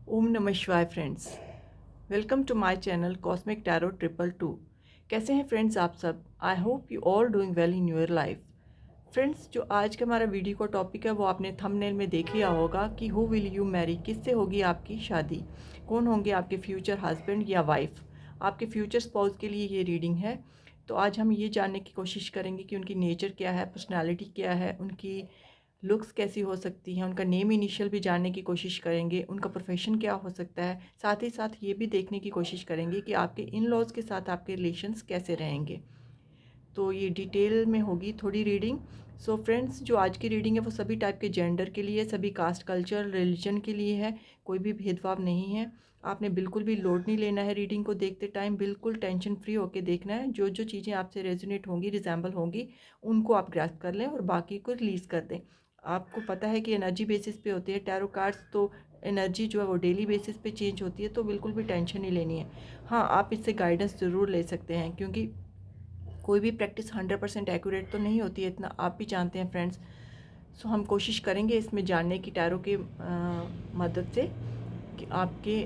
ओम नमः शिवाय friends, welcome to my channel cosmic tarot 222। कैसे हैं फ्रेंड्स आप सब? I hope you all doing well in your life. Friends, जो आज का हमारा वीडियो का टॉपिक है वो आपने थंबनेल में देख लिया होगा कि हु विल यू मैरी, किससे होगी आपकी शादी, कौन होंगे आपके फ्यूचर हस्बैंड या वाइफ। आपके फ्यूचर स्पाउस के लिए ये रीडिंग है। तो आज हम ये जानने की कोशिश करेंगे कि उनकी नेचर क्या है, पर्सनैलिटी क्या है, उनकी लुक्स कैसी हो सकती हैं, उनका नेम इनिशियल भी जानने की कोशिश करेंगे, उनका प्रोफेशन क्या हो सकता है। साथ ही साथ ये भी देखने की कोशिश करेंगे कि आपके इन लॉज के साथ आपके रिलेशंस कैसे रहेंगे। तो ये डिटेल में होगी थोड़ी रीडिंग। सो फ्रेंड्स, जो आज की रीडिंग है वो सभी टाइप के जेंडर के लिए, सभी कास्ट कल्चर रिलीजन के लिए है। कोई भी भेदभाव नहीं है। आपने बिल्कुल भी लोड नहीं लेना है रीडिंग को देखते टाइम, बिल्कुल टेंशन फ्री होकर देखना है। जो जो चीज़ें आपसे रेजोनेट होंगी, रिजेंबल होंगी, उनको आप ग्रैस्प कर लें और बाकी को रिलीज़ कर दें। आपको पता है कि एनर्जी बेसिस पे होती है टैरो कार्ड्स, तो एनर्जी जो है वो डेली बेसिस पे चेंज होती है, तो बिल्कुल भी टेंशन नहीं लेनी है। हाँ, आप इससे गाइडेंस ज़रूर ले सकते हैं, क्योंकि कोई भी प्रैक्टिस 100% एक्यूरेट तो नहीं होती है, इतना आप भी जानते हैं फ्रेंड्स। सो हम कोशिश करेंगे इसमें जानने की टैरो के मदद से कि आपके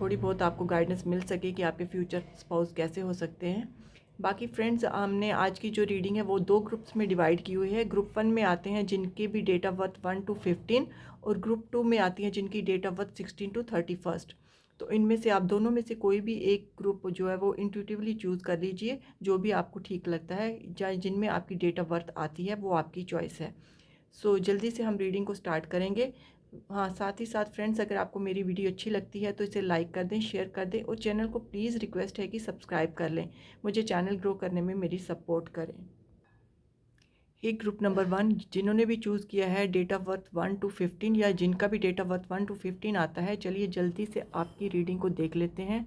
थोड़ी बहुत आपको गाइडेंस मिल सके कि आपके फ्यूचर स्पाउस कैसे हो सकते हैं। बाकी फ्रेंड्स, हमने आज की जो रीडिंग है वो 2 ग्रुप्स में डिवाइड की हुई है। ग्रुप 1 में आते हैं जिनके भी डेट ऑफ बर्थ 1 to 15, और ग्रुप 2 में आती हैं जिनकी डेट ऑफ बर्थ 16 to 31। तो इनमें से आप दोनों में से कोई भी एक ग्रुप जो है वो इंट्यूटिवली चूज़ कर लीजिए, जो भी आपको ठीक लगता है, चाहे जिनमें आपकी डेट ऑफ बर्थ आती है, वो आपकी चॉइस है। सो जल्दी से हम रीडिंग को स्टार्ट करेंगे। हाँ, साथ ही साथ फ्रेंड्स, अगर आपको मेरी वीडियो अच्छी लगती है तो इसे लाइक कर दें, शेयर कर दें, और चैनल को प्लीज़ रिक्वेस्ट है कि सब्सक्राइब कर लें। मुझे चैनल ग्रो करने में मेरी सपोर्ट करें। ये ग्रुप नंबर 1, जिन्होंने भी चूज़ किया है डेट ऑफ बर्थ 1 to 15, या जिनका भी डेट ऑफ बर्थ 1 to 15 आता है, चलिए जल्दी से आपकी रीडिंग को देख लेते हैं।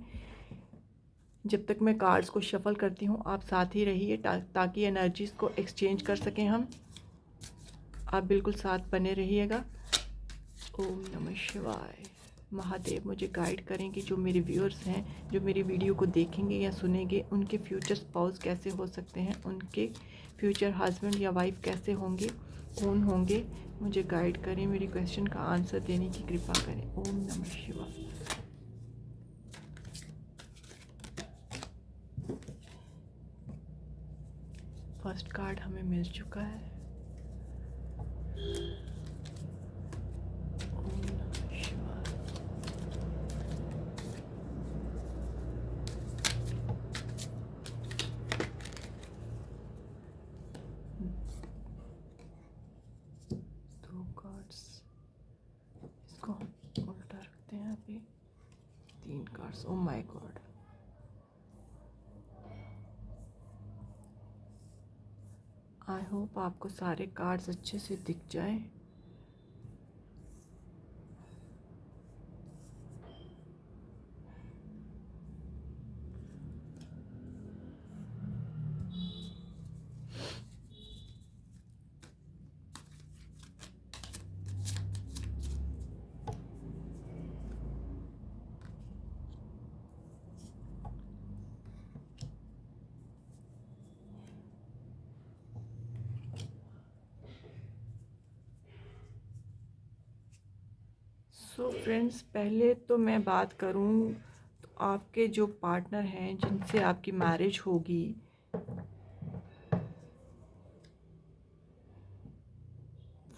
जब तक मैं कार्ड्स को शफल करती हूँ आप साथ ही रहिए, ताकि एनर्जीज़ को एक्सचेंज कर सकें हम। आप बिल्कुल साथ बने रहिएगा। ओम नमः शिवाय। महादेव मुझे गाइड करें कि जो मेरे व्यूअर्स हैं, जो मेरी वीडियो को देखेंगे या सुनेंगे, उनके फ्यूचर स्पाउस कैसे हो सकते हैं, उनके फ्यूचर हस्बैंड या वाइफ कैसे होंगे, कौन होंगे। मुझे गाइड करें, मेरी क्वेश्चन का आंसर देने की कृपा करें। ओम नमः शिवाय। फर्स्ट कार्ड हमें मिल चुका है। ओम नमः शिवाय। दो कार्ड्स, इसको हम उल्टा रखते हैं अभी। 3 cards. Oh my God. I hope आपको सारे कार्ड्स अच्छे से दिख जाएं। सो फ्रेंड्स, पहले तो मैं बात करूं तो आपके जो पार्टनर हैं जिनसे आपकी मैरिज होगी,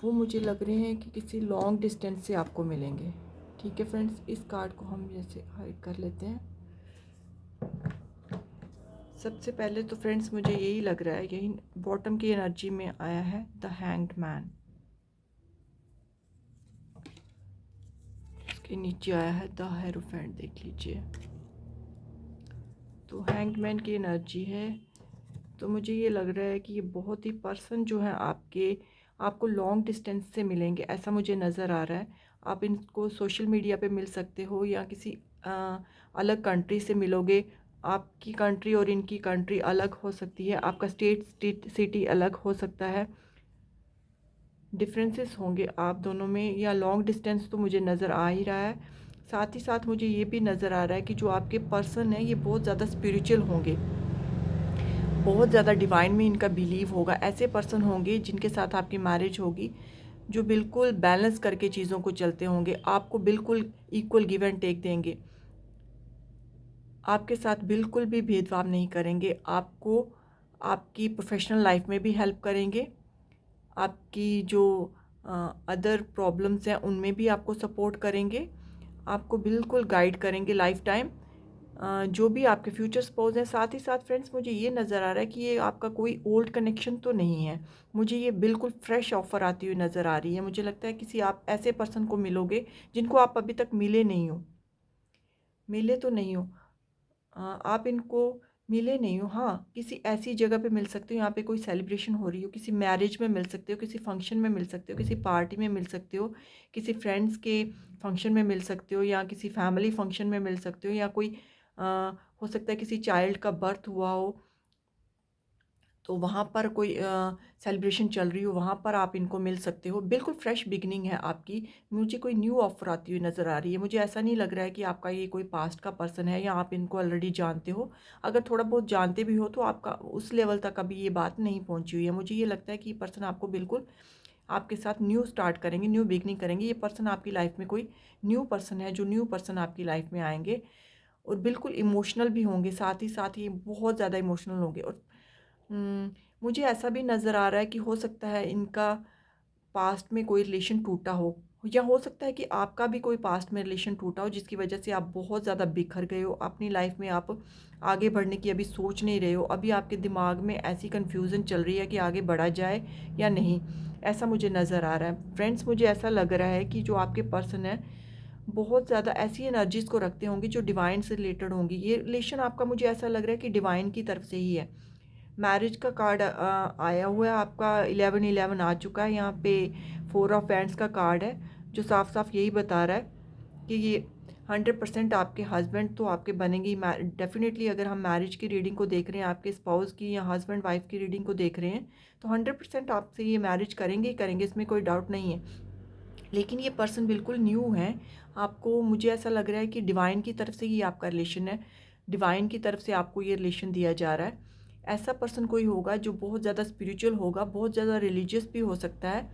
वो मुझे लग रहे हैं कि किसी लॉन्ग डिस्टेंस से आपको मिलेंगे। ठीक है फ्रेंड्स, इस कार्ड को हम जैसे हाइड कर लेते हैं। सबसे पहले तो फ्रेंड्स मुझे यही लग रहा है, यही बॉटम की एनर्जी में आया है, द हैंग्ड मैन। इसके नीचे आया है द हेरोफेंट, देख लीजिए। तो हैंग्ड मैन की एनर्जी है। तो मुझे ये लग रहा है कि ये बहुत ही पर्सन जो है आपको लॉन्ग डिस्टेंस से मिलेंगे, ऐसा मुझे नज़र आ रहा है। आप इनको सोशल मीडिया पे मिल सकते हो या किसी अलग कंट्री से मिलोगे। आपकी कंट्री और इनकी कंट्री अलग हो सकती है, आपका स्टेट सिटी अलग हो सकता है, डिफरेंसेस होंगे आप दोनों में, या लॉन्ग डिस्टेंस तो मुझे नज़र आ ही रहा है। साथ ही साथ मुझे ये भी नज़र आ रहा है कि जो आपके पर्सन है ये बहुत ज़्यादा स्पिरिचुअल होंगे, बहुत ज़्यादा डिवाइन में इनका बिलीव होगा। ऐसे पर्सन होंगे जिनके साथ आपकी मैरिज होगी जो बिल्कुल बैलेंस करके चीज़ों को चलते होंगे, आपको बिल्कुल इक्वल गिव एंड टेक देंगे, आपके साथ बिल्कुल भी भेदभाव नहीं करेंगे, आपको आपकी प्रोफेशनल लाइफ में भी हेल्प करेंगे, आपकी जो अदर प्रॉब्लम्स हैं उनमें भी आपको सपोर्ट करेंगे, आपको बिल्कुल गाइड करेंगे लाइफ टाइम। जो भी आपके फ्यूचर स्पाउस हैं, साथ ही साथ फ्रेंड्स मुझे ये नज़र आ रहा है कि ये आपका कोई ओल्ड कनेक्शन तो नहीं है, मुझे ये बिल्कुल फ्रेश ऑफ़र आती हुई नज़र आ रही है। मुझे लगता है किसी आप ऐसे पर्सन को मिलोगे जिनको आप अभी तक मिले तो नहीं हो, आप इनको मिले नहीं हो, हाँ किसी ऐसी जगह पे मिल सकते हो, यहाँ पे कोई सेलिब्रेशन हो रही हो, किसी मैरिज में मिल सकते हो, किसी फंक्शन में मिल सकते हो, किसी पार्टी में मिल सकते हो, किसी फ्रेंड्स के फंक्शन में मिल सकते हो, या किसी फैमिली फंक्शन में मिल सकते हो, या कोई हो सकता है किसी चाइल्ड का बर्थ हुआ हो तो वहाँ पर कोई सेलिब्रेशन चल रही हो, वहाँ पर आप इनको मिल सकते हो। बिल्कुल फ्रेश बिगिनिंग है आपकी। मुझे कोई न्यू ऑफ़र आती हुई नज़र आ रही है। मुझे ऐसा नहीं लग रहा है कि आपका ये कोई पास्ट का पर्सन है या आप इनको ऑलरेडी जानते हो। अगर थोड़ा बहुत जानते भी हो तो आपका उस लेवल तक अभी ये बात नहीं पहुँची हुई है। मुझे ये लगता है कि ये पर्सन आपको बिल्कुल आपके साथ न्यू स्टार्ट करेंगे, न्यू बिगिनिंग करेंगे। ये पर्सन आपकी लाइफ़ में कोई न्यू पर्सन है, जो न्यू पर्सन आपकी लाइफ़ में आएँगे और बिल्कुल इमोशनल भी होंगे, साथ ही बहुत ज़्यादा इमोशनल होंगे। और हुँ, मुझे ऐसा भी नज़र आ रहा है कि हो सकता है इनका पास्ट में कोई रिलेशन टूटा हो, या हो सकता है कि आपका भी कोई पास्ट में रिलेशन टूटा हो जिसकी वजह से आप बहुत ज़्यादा बिखर गए हो अपनी लाइफ में। आप आगे बढ़ने की अभी सोच नहीं रहे हो, अभी आपके दिमाग में ऐसी कन्फ्यूज़न चल रही है कि आगे बढ़ा जाए या नहीं, ऐसा मुझे नज़र आ रहा है। फ्रेंड्स मुझे ऐसा लग रहा है कि जो आपके पर्सन है बहुत ज़्यादा ऐसी एनर्जीज़ को रखते होंगे जो डिवाइन से रिलेटेड होंगी। ये रिलेशन आपका मुझे ऐसा लग रहा है कि डिवाइन की तरफ से ही है। मैरिज का कार्ड आया हुआ है आपका, 11-11 आ चुका है यहाँ पे। 4 ऑफ हैंड्स का कार्ड है जो साफ साफ यही बता रहा है कि ये 100% आपके हस्बैंड तो आपके बनेंगे ही डेफिनेटली। अगर हम मैरिज की रीडिंग को देख रहे हैं, आपके स्पाउस की या हस्बैंड वाइफ की रीडिंग को देख रहे हैं, तो 100% आपसे ये मैरिज करेंगे ही करेंगे, इसमें कोई डाउट नहीं है। लेकिन ये पर्सन बिल्कुल न्यू है आपको। मुझे ऐसा लग रहा है कि डिवाइन की तरफ से ही आपका रिलेशन है, डिवाइन की तरफ से आपको ये रिलेशन दिया जा रहा है। ऐसा पर्सन कोई होगा जो बहुत ज़्यादा स्पिरिचुअल होगा, बहुत ज़्यादा रिलीजियस भी हो सकता है।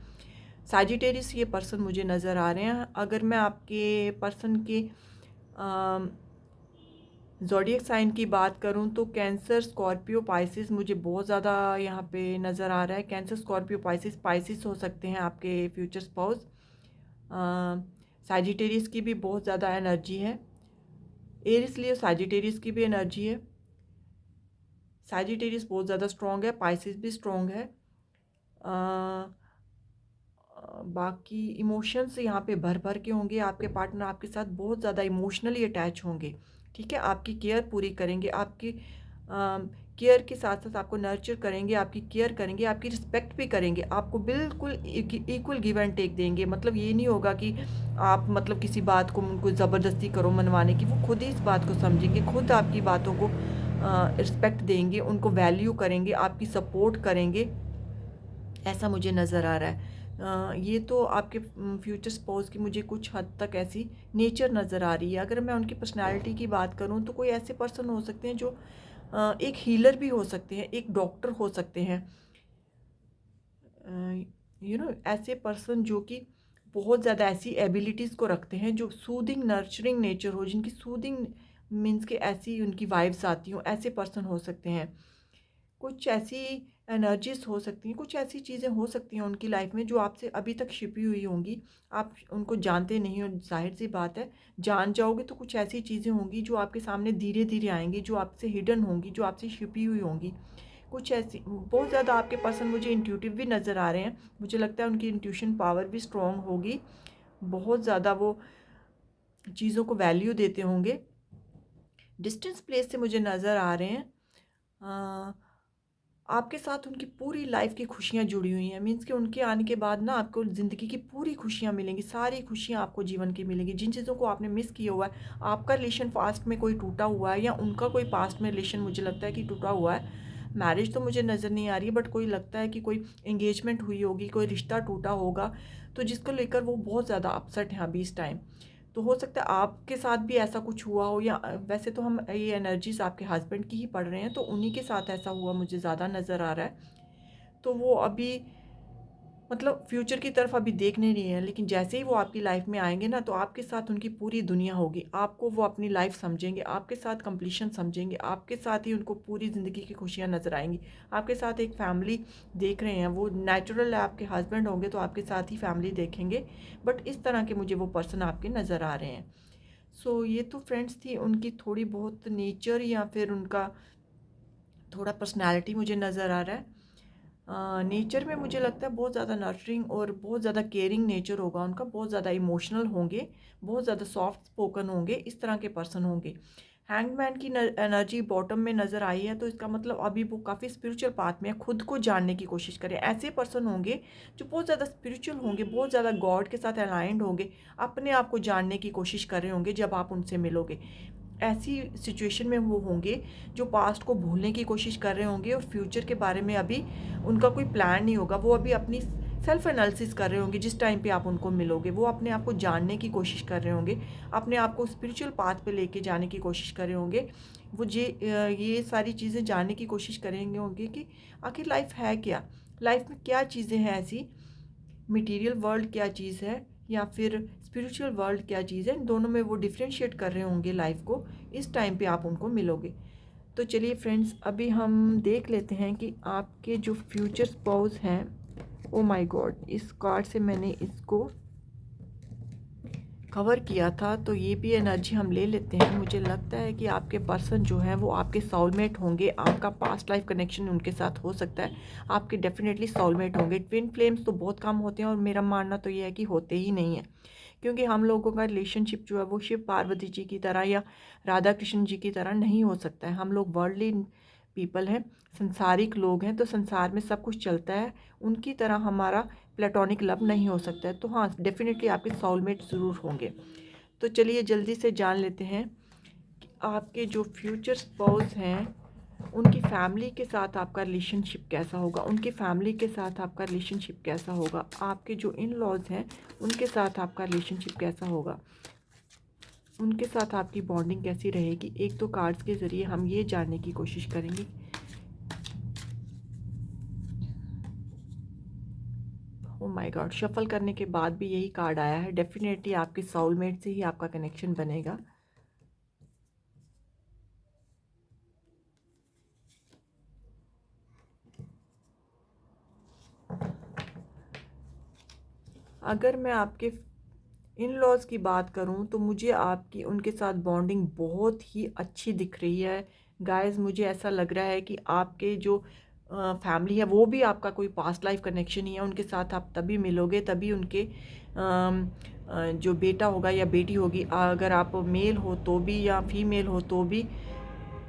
सैजिटेरियस ये पर्सन मुझे नज़र आ रहे हैं। अगर मैं आपके पर्सन के ज़ोडिएक साइन की बात करूं तो कैंसर, स्कॉर्पियो, पाइसिस मुझे बहुत ज़्यादा यहाँ पे नज़र आ रहा है। कैंसर, स्कॉर्पियो, पाइसिस हो सकते हैं आपके फ्यूचर स्पाउस। सैजिटेरियस की भी बहुत ज़्यादा एनर्जी है, एरिस लियो सैजिटेरियस की भी एनर्जी है। सैजिटेरियस बहुत ज़्यादा स्ट्रॉन्ग है, पाइसिस भी स्ट्रॉन्ग है। बाकी इमोशंस यहाँ पे भर भर के होंगे। आपके पार्टनर आपके साथ बहुत ज़्यादा इमोशनली अटैच होंगे, ठीक है। आपकी केयर पूरी करेंगे, आपकी केयर के साथ साथ आपको नर्चर करेंगे, आपकी केयर करेंगे, आपकी रिस्पेक्ट भी करेंगे, आपको बिल्कुल इक्वल गिव एंड टेक देंगे। मतलब ये नहीं होगा कि आप मतलब किसी बात को उनको ज़बरदस्ती करो मनवाने की। वो खुद ही इस बात को समझेंगे, खुद आपकी बातों को रिस्पेक्ट देंगे, उनको वैल्यू करेंगे, आपकी सपोर्ट करेंगे, ऐसा मुझे नज़र आ रहा है। ये तो आपके फ्यूचर स्पाउस की मुझे कुछ हद तक ऐसी नेचर नज़र आ रही है। अगर मैं उनकी पर्सनालिटी की बात करूँ तो कोई ऐसे पर्सन हो सकते हैं जो एक हीलर भी हो सकते हैं, एक डॉक्टर हो सकते हैं। ऐसे पर्सन जो कि बहुत ज़्यादा ऐसी एबिलिटीज़ को रखते हैं जो सूदिंग नर्चरिंग नेचर हो, जिनकी सूदिंग मीन्स के ऐसी उनकी वाइब्स आती हों, ऐसे पर्सन हो सकते हैं। कुछ ऐसी एनर्जीज हो सकती हैं, कुछ ऐसी चीज़ें हो सकती हैं उनकी लाइफ में जो आपसे अभी तक छिपी हुई होंगी, आप उनको जानते नहीं हो। जाहिर सी बात है, जान जाओगे तो कुछ ऐसी चीज़ें होंगी जो आपके सामने धीरे धीरे आएंगी, जो आपसे हिडन होंगी, जो आपसे छिपी हुई होंगी। कुछ ऐसी बहुत ज़्यादा आपके पर्सन मुझे इंट्यूटिव भी नज़र आ रहे हैं। मुझे लगता है उनकी इंट्यूशन पावर भी स्ट्रॉन्ग होगी, बहुत ज़्यादा वो चीज़ों को वैल्यू देते होंगे। डिस्टेंस प्लेस से मुझे नज़र आ रहे हैं। आपके साथ उनकी पूरी लाइफ की खुशियाँ जुड़ी हुई हैं। मीन्स कि उनके आने के बाद ना आपको ज़िंदगी की पूरी खुशियाँ मिलेंगी, सारी खुशियाँ आपको जीवन की मिलेंगी। जिन चीज़ों को आपने मिस किया हुआ है, आपका रिलेशन पास्ट में कोई टूटा हुआ है या उनका कोई पास्ट में रिलेशन मुझे लगता है कि टूटा हुआ है। मैरिज तो मुझे नज़र नहीं आ रही है, बट कोई लगता है कि कोई एंगेजमेंट हुई होगी, कोई रिश्ता टूटा होगा, तो जिसको लेकर वो बहुत ज़्यादा अपसेट हैं अभी इस टाइम। तो हो सकता है आपके साथ भी ऐसा कुछ हुआ हो, या वैसे तो हम ये एनर्जीज आपके हस्बैंड की ही पढ़ रहे हैं, तो उन्हीं के साथ ऐसा हुआ मुझे ज़्यादा नज़र आ रहा है। तो वो अभी मतलब फ्यूचर की तरफ अभी देख नहीं रही हैं, लेकिन जैसे ही वो आपकी लाइफ में आएंगे ना, तो आपके साथ उनकी पूरी दुनिया होगी। आपको वो अपनी लाइफ समझेंगे, आपके साथ कंप्लीशन समझेंगे, आपके साथ ही उनको पूरी ज़िंदगी की खुशियाँ नज़र आएंगी। आपके साथ एक फैमिली देख रहे हैं, वो नेचुरल है, आपके हस्बैंड होंगे तो आपके साथ ही फैमिली देखेंगे। बट इस तरह के मुझे वो पर्सन आपके नज़र आ रहे हैं। सो ये तो फ्रेंड्स थी उनकी थोड़ी बहुत नेचर या फिर उनका थोड़ा पर्सनैलिटी मुझे नज़र आ रहा है। नेचर में मुझे लगता है बहुत ज़्यादा नर्चरिंग और बहुत ज़्यादा केयरिंग नेचर होगा उनका, बहुत ज़्यादा इमोशनल होंगे, बहुत ज़्यादा सॉफ्ट स्पोकन होंगे, इस तरह के पर्सन होंगे। हैंगमैन की एनर्जी बॉटम में नज़र आई है, तो इसका मतलब अभी वो काफ़ी स्पिरिचुअल पाथ में है, खुद को जानने की कोशिश करें। ऐसे पर्सन होंगे जो बहुत ज़्यादा स्पिरिचुअल होंगे, बहुत ज़्यादा गॉड के साथ अलाइंड होंगे, अपने आप को जानने की कोशिश कर रहे होंगे जब आप उनसे मिलोगे। ऐसी सिचुएशन में वो होंगे जो पास्ट को भूलने की कोशिश कर रहे होंगे और फ्यूचर के बारे में अभी उनका कोई प्लान नहीं होगा। वो अभी अपनी सेल्फ एनालिसिस कर रहे होंगे जिस टाइम पे आप उनको मिलोगे। वो अपने आप को जानने की कोशिश कर रहे होंगे, अपने आप को स्पिरिचुअल पाथ पे लेके जाने की कोशिश कर रहे होंगे। वो ये सारी चीज़ें जानने की कोशिश करेंगे होंगे कि आखिर लाइफ है क्या, लाइफ में क्या चीज़ें हैं ऐसी, मटेरियल वर्ल्ड क्या चीज़ है या फिर स्पिरिचुअल वर्ल्ड क्या चीज़ है। इन दोनों में वो डिफ्रेंशिएट कर रहे होंगे लाइफ को, इस टाइम पे आप उनको मिलोगे। तो चलिए फ्रेंड्स, अभी हम देख लेते हैं कि आपके जो फ्यूचर स्पाउस हैं। ओ माय गॉड, इस कार्ड से मैंने इसको कवर किया था, तो ये भी एनर्जी हम ले लेते हैं। मुझे लगता है कि आपके पर्सन जो है वो आपके सोलमेट होंगे, आपका पास्ट लाइफ कनेक्शन उनके साथ हो सकता है, आपके डेफिनेटली सोलमेट होंगे। ट्विन फ्लेम्स तो बहुत कम होते हैं और मेरा मानना तो ये है कि होते ही नहीं है, क्योंकि हम लोगों का रिलेशनशिप जो है वो शिव पार्वती जी की तरह या राधा कृष्ण जी की तरह नहीं हो सकता है। हम लोग वर्ल्डली पीपल हैं, संसारिक लोग हैं, तो संसार में सब कुछ चलता है, उनकी तरह हमारा प्लेटोनिक लव नहीं हो सकता है। तो हाँ, डेफिनेटली आपके सोलमेट ज़रूर होंगे। तो चलिए जल्दी से जान लेते हैं कि आपके जो फ्यूचर स्पाउस हैं उनकी फैमिली के साथ आपका रिलेशनशिप कैसा होगा, उनकी फैमिली के साथ आपका रिलेशनशिप कैसा होगा, आपके जो इन लॉज हैं उनके साथ आपका रिलेशनशिप कैसा होगा, उनके साथ आपकी बॉन्डिंग कैसी रहेगी। एक तो कार्ड्स के ज़रिए हम ये जानने की कोशिश करेंगे। ओ माय गॉड, शफल करने के बाद भी यही कार्ड आया है। डेफिनेटली आपके सोलमेट से ही आपका कनेक्शन बनेगा। अगर मैं आपके इन लॉज की बात करूं तो मुझे आपकी उनके साथ बॉन्डिंग बहुत ही अच्छी दिख रही है। गाइस, मुझे ऐसा लग रहा है कि आपके जो फैमिली है वो भी आपका कोई पास्ट लाइफ कनेक्शन ही है। उनके साथ आप तभी मिलोगे, तभी उनके जो बेटा होगा या बेटी होगी, अगर आप मेल हो तो भी या फीमेल हो तो भी,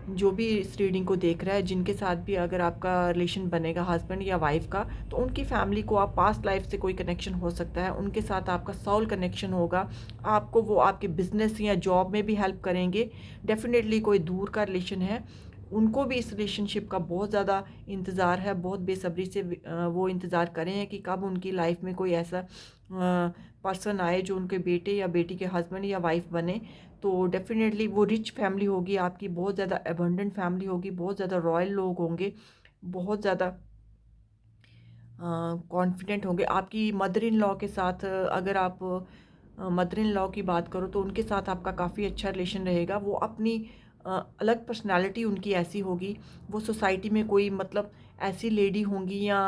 जो भी इस रीडिंग को देख रहा है, जिनके साथ भी अगर आपका रिलेशन बनेगा हस्बैंड या वाइफ का, तो उनकी फैमिली को आप पास्ट लाइफ से कोई कनेक्शन हो सकता है, उनके साथ आपका सोल कनेक्शन होगा। आपको वो आपके बिजनेस या जॉब में भी हेल्प करेंगे। डेफिनेटली कोई दूर का रिलेशन है, उनको भी इस रिलेशनशिप का बहुत ज़्यादा इंतज़ार है, बहुत बेसब्री से वो इंतज़ार करें हैं कि कब उनकी लाइफ में कोई ऐसा पर्सन आए जो उनके बेटे या बेटी के हस्बैंड या वाइफ बने। तो डेफिनेटली वो रिच फैमिली होगी आपकी, बहुत ज़्यादा एबंडेंट फैमिली होगी, बहुत ज़्यादा रॉयल लोग होंगे, बहुत ज़्यादा कॉन्फिडेंट होंगे। आपकी मदर इन लॉ के साथ अगर आप मदर इन लॉ की बात करो तो उनके साथ आपका काफ़ी अच्छा रिलेशन रहेगा। वो अपनी अलग पर्सनालिटी उनकी ऐसी होगी, वो सोसाइटी में कोई मतलब ऐसी लेडी होंगी या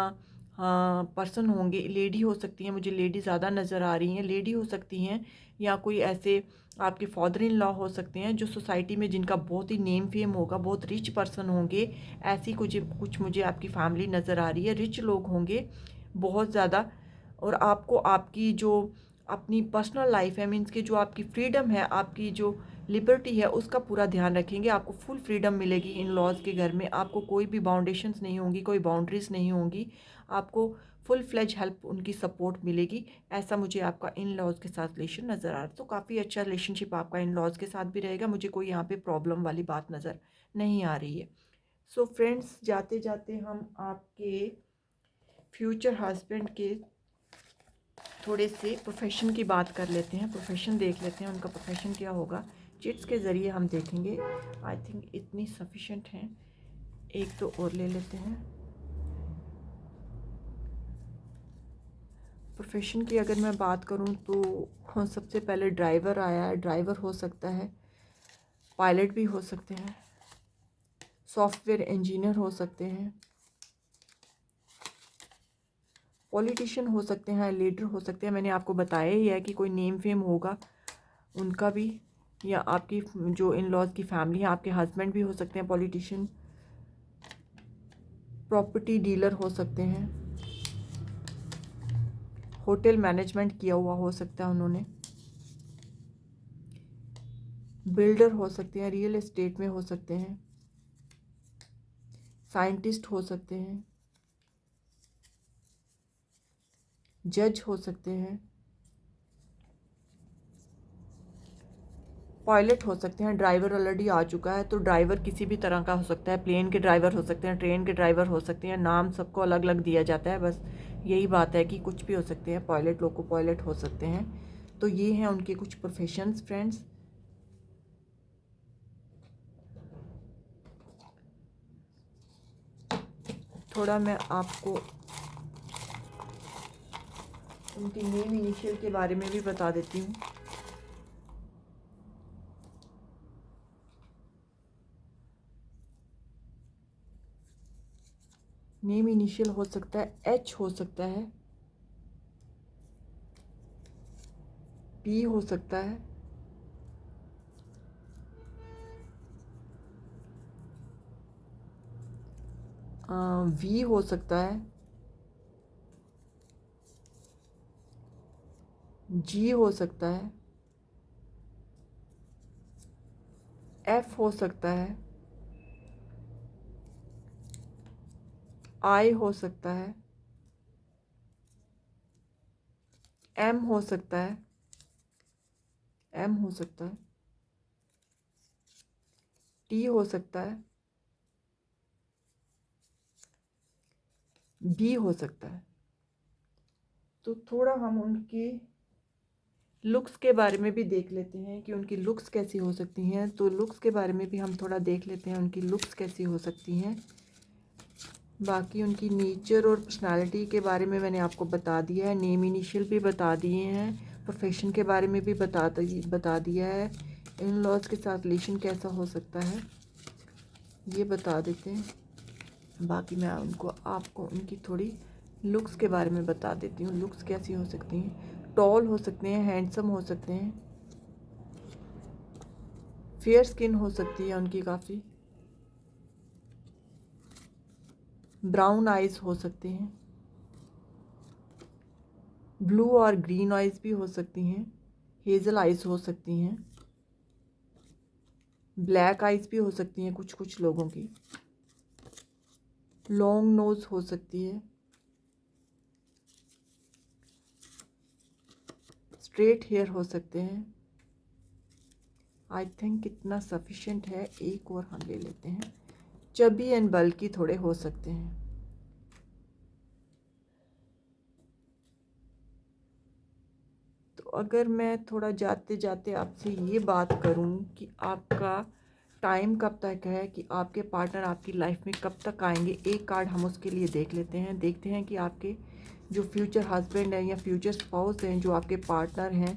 पर्सन होंगे, लेडी हो सकती हैं, मुझे लेडी ज़्यादा नज़र आ रही हैं, लेडी हो सकती हैं या कोई ऐसे आपके फादर इन लॉ हो सकते हैं जो सोसाइटी में जिनका बहुत ही नेम फेम होगा, बहुत रिच पर्सन होंगे। ऐसी कुछ कुछ मुझे आपकी फैमिली नज़र आ रही है, रिच लोग होंगे बहुत ज़्यादा। और आपको आपकी जो अपनी पर्सनल लाइफ है, मीन्स कि जो आपकी फ्रीडम है, आपकी जो लिबर्टी है, उसका पूरा ध्यान रखेंगे। आपको फुल फ्रीडम मिलेगी इन लॉज के घर में, आपको कोई भी बाउंडेशंस नहीं होंगी, कोई बाउंड्रीज नहीं होंगी, आपको फुल फ्लेज हेल्प उनकी सपोर्ट मिलेगी। ऐसा मुझे आपका इन लॉज के साथ रिलेशन नज़र आ रहा है। तो काफ़ी अच्छा रिलेशनशिप आपका इन लॉज के साथ भी रहेगा, मुझे कोई यहाँ पे प्रॉब्लम वाली बात नज़र नहीं आ रही है। सो फ्रेंड्स, जाते जाते हम आपके फ्यूचर हस्बैंड के थोड़े से प्रोफेशन की बात कर लेते हैं, प्रोफेशन देख लेते हैं, उनका प्रोफेशन क्या होगा। चिट्स के ज़रिए हम देखेंगे। आई थिंक इतनी सफिशेंट हैं, एक तो और ले लेते हैं। प्रोफेशन की अगर मैं बात करूं तो हाँ, सबसे पहले ड्राइवर आया है। ड्राइवर हो सकता है, पायलट भी हो सकते हैं, सॉफ्टवेयर इंजीनियर हो सकते हैं, पॉलिटिशियन हो सकते हैं, लीडर हो सकते हैं। मैंने आपको बताया ही है कि कोई नेम फेम होगा उनका भी, या आपकी जो इन लॉज की फैमिली है, आपके हस्बैंड भी हो सकते हैं पॉलिटिशियन। प्रॉपर्टी डीलर हो सकते हैं, होटल मैनेजमेंट किया हुआ हो सकता है उन्होंने, बिल्डर हो सकते हैं, रियल एस्टेट में हो सकते हैं, साइंटिस्ट हो सकते हैं, जज हो सकते हैं, पायलट हो सकते हैं। ड्राइवर ऑलरेडी आ चुका है, तो ड्राइवर किसी भी तरह का हो सकता है। प्लेन के ड्राइवर हो सकते हैं, ट्रेन के ड्राइवर हो सकते हैं। नाम सबको अलग अलग दिया जाता है, बस यही बात है कि कुछ भी हो सकते हैं। पायलट लोग को पायलट हो सकते हैं। तो ये हैं उनके कुछ प्रोफेशंस फ्रेंड्स। थोड़ा मैं आपको उनकी नेम इनिशियल के बारे में भी बता देती हूँ। नेम इनिशियल हो सकता है एच, हो सकता है पी, हो सकता है वी, हो सकता है जी, हो सकता है एफ, हो सकता है आई, हो सकता है एम, हो सकता है एम, हो सकता है टी, हो सकता है बी, हो सकता है। तो थोड़ा हम उनकी लुक्स के बारे में भी देख लेते हैं कि उनकी लुक्स कैसी हो सकती हैं। तो लुक्स के बारे में भी हम थोड़ा देख लेते हैं, उनकी लुक्स कैसी हो सकती हैं। बाकी उनकी नेचर और पर्सनालिटी के बारे में मैंने आपको बता दिया है। नेम इनिशियल भी बता दिए हैं, प्रोफेशन के बारे में भी बता दिया है। इन लॉज के साथ रिलेशन कैसा हो सकता है ये बता देते हैं। बाकी मैं आपको उनकी थोड़ी लुक्स के बारे में बता देती हूँ। लुक्स कैसी हो सकती हैं। टॉल हो सकते हैं, हैंडसम हो सकते हैं, फेयर स्किन हो सकती है उनकी काफ़ी, ब्राउन आइज़ हो सकती हैं, ब्लू और ग्रीन आइज़ भी हो सकती हैं, हेज़ल आइज़ हो सकती हैं, ब्लैक आइज़ भी हो सकती हैं कुछ कुछ लोगों की, लॉन्ग नोज़ हो सकती है, स्ट्रेट हेयर हो सकते हैं। आई थिंक इतना सफिशेंट है, एक और हम ले लेते हैं। चबी एंड बल्की थोड़े हो सकते हैं। तो अगर मैं थोड़ा जाते जाते आपसे ये बात करूं कि आपका टाइम कब तक है, कि आपके पार्टनर आपकी लाइफ में कब तक आएंगे, एक कार्ड हम उसके लिए देख लेते हैं। देखते हैं कि आपके जो फ्यूचर हस्बैंड हैं या फ्यूचर स्पाउस हैं, जो आपके पार्टनर हैं,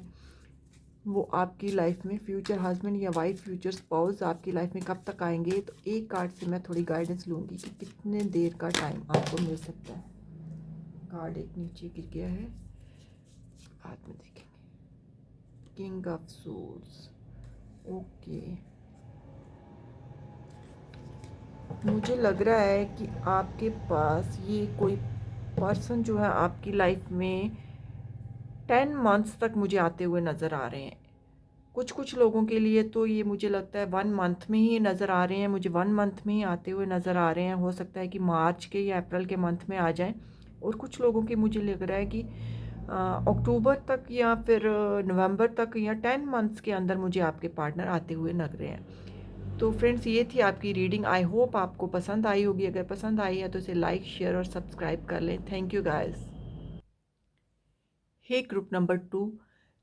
वो आपकी लाइफ में फ्यूचर हस्बैंड या वाइफ, फ्यूचर स्पाउस आपकी लाइफ में कब तक आएंगे। तो एक कार्ड से मैं थोड़ी गाइडेंस लूँगी कि कितने देर का टाइम आपको मिल सकता है। कार्ड एक नीचे गिर गया है, बाद में देखेंगे। King of source, okay. मुझे लग रहा है कि आपके पास ये कोई पर्सन जो है आपकी लाइफ में 10 मंथ्स तक मुझे आते हुए नज़र आ रहे हैं। कुछ कुछ लोगों के लिए तो ये मुझे लगता है 1 मंथ में ही नज़र आ रहे हैं, मुझे 1 मंथ में ही आते हुए नज़र आ रहे हैं। हो सकता है कि मार्च के या अप्रैल के मंथ में आ जाएं। और कुछ लोगों की मुझे लग रहा है कि अक्टूबर तक या फिर नवंबर तक या 10 मंथ्स के अंदर मुझे आपके पार्टनर आते हुए लग रहे हैं। तो फ्रेंड्स, ये थी आपकी रीडिंग। आई होप आपको पसंद आई होगी। अगर पसंद आई है तो इसे लाइक, शेयर और सब्सक्राइब कर लें। Thank you guys. Hey group number 2,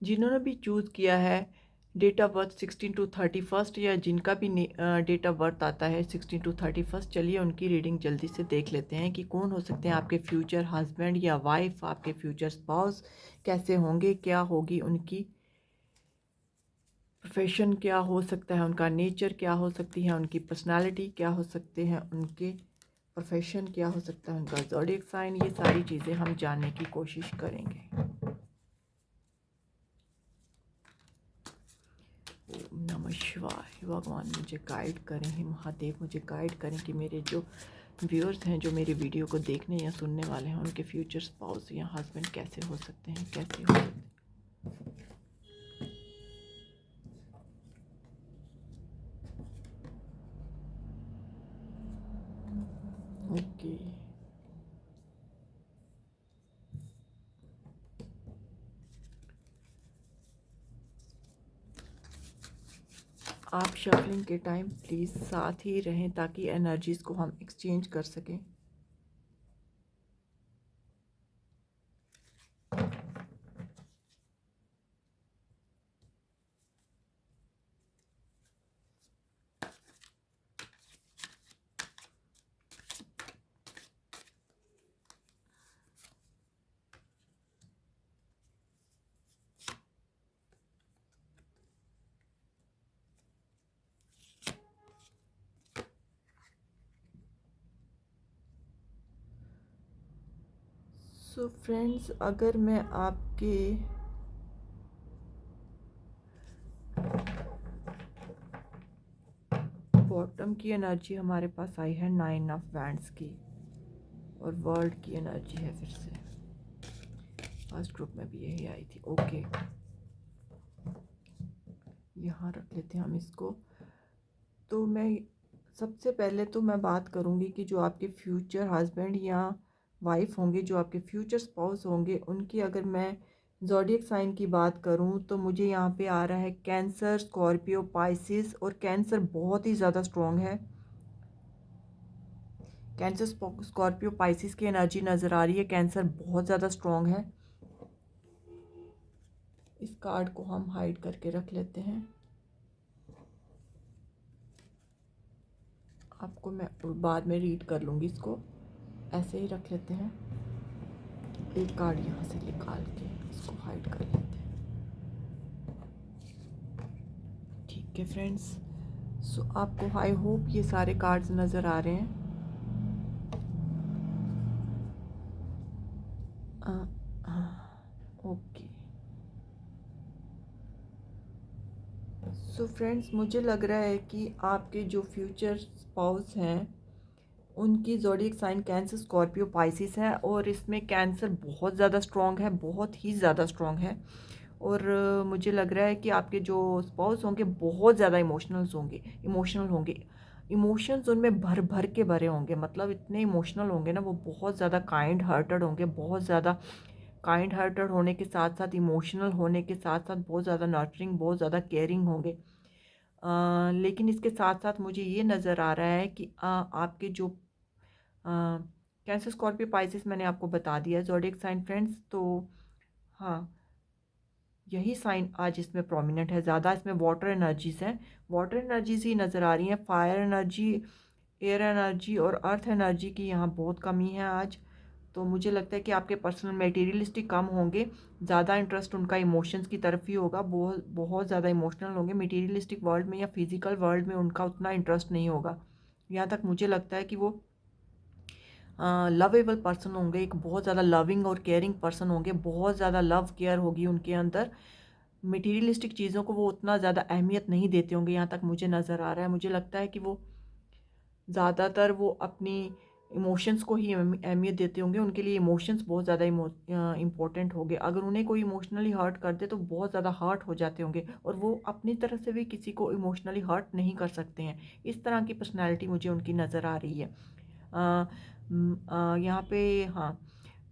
जिन्होंने भी चूज़ किया है डेट ऑफ बर्थ 16 to 31, या जिनका भी डेट ऑफ बर्थ आता है 16 to 31, चलिए उनकी रीडिंग जल्दी से देख लेते हैं कि कौन हो सकते हैं आपके फ्यूचर हस्बैंड या वाइफ, आपके फ्यूचर स्पाउस कैसे होंगे, क्या होगी उनकी प्रोफेशन, क्या हो सकता है उनका नेचर, क्या हो सकती है उनकी पर्सनालिटी, क्या हो सकते हैं उनके प्रोफेशन, क्या हो सकता है उनका ज़ोडिएक साइन। ये सारी चीज़ें हम जानने की कोशिश करेंगे। ओम नमः शिवाय। भगवान मुझे गाइड करें, हे महादेव मुझे गाइड करें कि मेरे जो व्यूअर्स हैं, जो मेरी वीडियो को देखने या सुनने वाले हैं, उनके फ्यूचर स्पाउस या हस्बैंड कैसे हो सकते हैं, कैसे हो सकते हैं। ओके, आप शफलिंग के टाइम प्लीज़ साथ ही रहें ताकि एनर्जीज़ को हम एक्सचेंज कर सकें। सो फ्रेंड्स, अगर मैं आपके बॉटम की एनर्जी हमारे पास आई है 9 ऑफ वैंड्स की, और वर्ल्ड की एनर्जी है फिर से। फर्स्ट ग्रुप में भी यही आई थी। ओके, यहाँ रख लेते हैं हम इसको। तो मैं सबसे पहले तो मैं बात करूँगी कि जो आपके फ्यूचर हस्बैंड या वाइफ होंगे, जो आपके फ्यूचर स्पाउस होंगे, उनकी अगर मैं ज़ोडिएक साइन की बात करूँ तो मुझे यहाँ पे आ रहा है कैंसर, स्कॉर्पियो, पाइसिस। और कैंसर बहुत ही ज़्यादा स्ट्रॉन्ग है। कैंसर, स्कॉर्पियो, पाइसिस की एनर्जी नज़र आ रही है। कैंसर बहुत ज़्यादा स्ट्रॉन्ग है। इस कार्ड को हम हाइड करके रख लेते हैं। आपको मैं बाद में रीड कर लूँगी, इसको ऐसे ही रख लेते हैं। एक कार्ड यहाँ से निकाल के इसको हाइड कर लेते हैं। ठीक है फ्रेंड्स, सो आपको आई होप ये सारे कार्ड्स नज़र आ रहे हैं। ओके, सो फ्रेंड्स, मुझे लग रहा है कि आपके जो फ्यूचर स्पाउस हैं उनकी zodiac sign Cancer, Scorpio, Pisces है। और इसमें कैंसर बहुत ज़्यादा स्ट्रॉन्ग है, बहुत ही ज़्यादा स्ट्रॉन्ग है। और मुझे लग रहा है कि आपके जो स्पाउस होंगे बहुत ज़्यादा इमोशनल होंगे। इमोशंस उनमें भर भर के भरे होंगे, मतलब इतने इमोशनल होंगे ना, वो बहुत ज़्यादा काइंड हार्टेड होंगे। बहुत ज़्यादा काइंड हार्टेड होने के साथ साथ, इमोशनल होने के साथ साथ, बहुत ज़्यादा नर्चरिंग, बहुत ज़्यादा केयरिंग होंगे। लेकिन इसके साथ साथ मुझे ये नज़र आ रहा है कि आपके जो कैंसर, स्कॉर्पियो, पाइसिस मैंने आपको बता दिया है ज़ोडिएक साइन फ्रेंड्स। तो हाँ, यही साइन आज इसमें प्रोमिनेंट है ज़्यादा। इसमें वाटर एनर्जीज हैं, वाटर एनर्जीज ही नज़र आ रही हैं। फायर एनर्जी, एयर एनर्जी और अर्थ एनर्जी की यहाँ बहुत कमी है आज। तो मुझे लगता है कि आपके पर्सनल मटेरियलिस्टिक कम होंगे, ज़्यादा इंटरेस्ट उनका इमोशंस की तरफ ही होगा। बहुत बहुत ज़्यादा इमोशनल होंगे। मटेरियलिस्टिक वर्ल्ड में या फिजिकल वर्ल्ड में उनका उतना इंटरेस्ट नहीं होगा। यहाँ तक मुझे लगता है कि वो लवेबल पर्सन होंगे, एक बहुत ज़्यादा लविंग और केयरिंग पर्सन होंगे। बहुत ज़्यादा लव केयर होगी उनके अंदर। मटीरियलिस्टिक चीज़ों को वो उतना ज़्यादा अहमियत नहीं देते होंगे, यहाँ तक मुझे नज़र आ रहा है। मुझे लगता है कि वो ज़्यादातर वो अपनी इमोशंस को ही अहमियत देते होंगे। उनके लिए इमोशंस बहुत ज़्यादा इम्पोर्टेंट होंगे। अगर उन्हें कोई इमोशनली हर्ट कर दे तो बहुत ज़्यादा हर्ट हो जाते होंगे, और वो अपनी तरफ से भी किसी को इमोशनली हर्ट नहीं कर सकते हैं। इस तरह की पर्सनैलिटी मुझे उनकी नज़र आ रही है यहाँ पे। हाँ,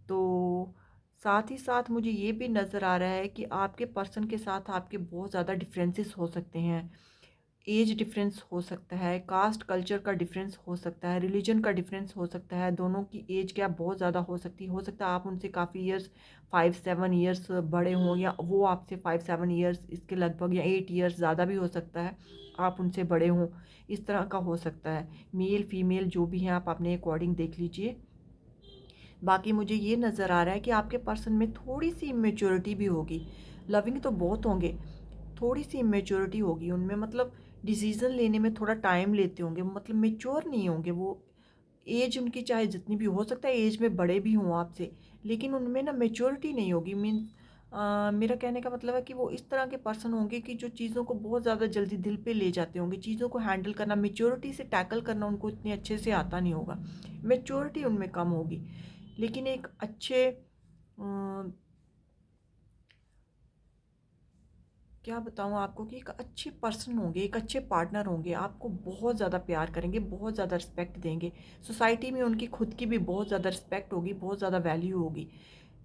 तो साथ ही साथ मुझे ये भी नज़र आ रहा है कि आपके पर्सन के साथ आपके बहुत ज़्यादा डिफरेंसेस हो सकते हैं। एज डिफरेंस हो सकता है, कास्ट कल्चर का डिफरेंस हो सकता है, रिलीजन का डिफरेंस हो सकता है, दोनों की एज गैप बहुत ज़्यादा हो सकती है। हो सकता है आप उनसे काफ़ी ईयर्स 5-7 ईयर्स बड़े हों, या वो आपसे 5-7 ईयर्स इसके लगभग, या 8 ईयर्स ज़्यादा भी हो सकता है आप उनसे बड़े हों। इस तरह का हो सकता है। मेल फीमेल जो भी हैं आप अपने अकॉर्डिंग देख लीजिए। बाकी मुझे ये नज़र आ रहा है कि आपके पर्सन में थोड़ी सी इमेच्योरिटी भी होगी। लविंग तो बहुत होंगे, थोड़ी सी इमेच्योरिटी होगी उनमें, मतलब डिसीज़न लेने में थोड़ा टाइम लेते होंगे, मतलब मेच्योर नहीं होंगे वो। एज उनकी चाहे जितनी भी हो सकता है एज में बड़े भी हों आपसे, लेकिन उनमें ना मेच्योरिटी नहीं होगी। मीन्स मेरा कहने का मतलब है कि वो इस तरह के पर्सन होंगे कि जो चीज़ों को बहुत ज़्यादा जल्दी दिल पे ले जाते होंगे, चीज़ों को हैंडल करना, मेच्योरिटी से टैकल करना उनको इतने अच्छे से आता नहीं होगा, मेच्योरिटी उनमें कम होगी। लेकिन एक अच्छे क्या बताऊँ आपको कि एक अच्छे पर्सन होंगे, एक अच्छे पार्टनर होंगे, आपको बहुत ज़्यादा प्यार करेंगे, बहुत ज़्यादा रिस्पेक्ट देंगे। सोसाइटी में उनकी खुद की भी बहुत ज़्यादा रिस्पेक्ट होगी, बहुत ज़्यादा वैल्यू होगी,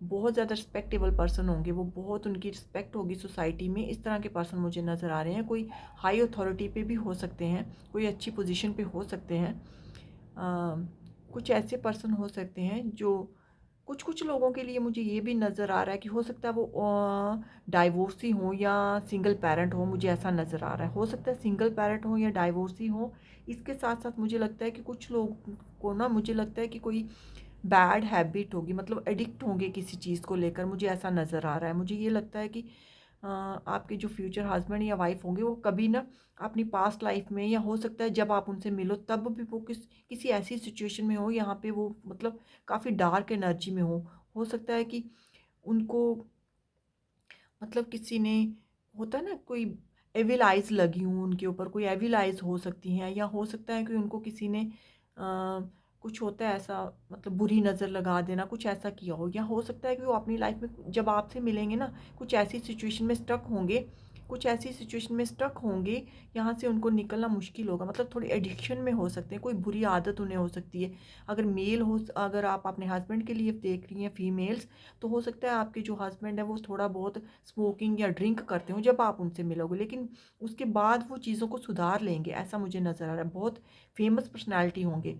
बहुत ज़्यादा रिस्पेक्टेबल पर्सन होंगे वो, बहुत उनकी रिस्पेक्ट होगी सोसाइटी में। इस तरह के पर्सन मुझे नज़र आ रहे हैं। कोई हाई अथॉरिटी पे भी हो सकते हैं, कोई अच्छी पोजीशन पे हो सकते हैं। कुछ ऐसे पर्सन हो सकते हैं जो, कुछ कुछ लोगों के लिए मुझे ये भी नज़र आ रहा है कि हो सकता है वो डाइवोर्सी हो या सिंगल पेरेंट हो। मुझे ऐसा नज़र आ रहा है, हो सकता है सिंगल पेरेंट हो या डाइवोर्सी हो। इसके साथ साथ मुझे लगता है कि कुछ लोग को ना, मुझे लगता है कि कोई बैड हैबिट होगी, मतलब एडिक्ट होंगे किसी चीज़ को लेकर। मुझे ऐसा नज़र आ रहा है। मुझे ये लगता है कि आपके जो फ्यूचर हस्बैंड या वाइफ होंगे वो कभी ना अपनी पास्ट लाइफ में, या हो सकता है जब आप उनसे मिलो तब भी वो किसी ऐसी सिचुएशन में हो यहाँ पे वो मतलब काफ़ी डार्क एनर्जी में हो सकता है कि उनको मतलब किसी ने, होता है ना कोई एविल आइज़ लगी हूँ उनके ऊपर, कोई एविल आइज़ हो सकती हैं, या हो सकता है कि उनको किसी ने कुछ होता है ऐसा, मतलब बुरी नज़र लगा देना, कुछ ऐसा किया हो। या हो सकता है कि वो अपनी लाइफ में जब आपसे मिलेंगे ना कुछ ऐसी सिचुएशन में स्टक होंगे, कुछ ऐसी सिचुएशन में स्टक होंगे, यहाँ से उनको निकलना मुश्किल होगा, मतलब थोड़ी एडिक्शन में हो सकते हैं, कोई बुरी आदत उन्हें हो सकती है। अगर मेल हो, अगर आप अपने हस्बैंड के लिए देख रही हैं फीमेल्स, तो हो सकता है आपके जो हस्बैंड है वो थोड़ा बहुत स्मोकिंग या ड्रिंक करते हो जब आप उनसे मिलोगे, लेकिन उसके बाद वो चीज़ों को सुधार लेंगे, ऐसा मुझे नज़र आ रहा है। बहुत फेमस पर्सनैलिटी होंगे,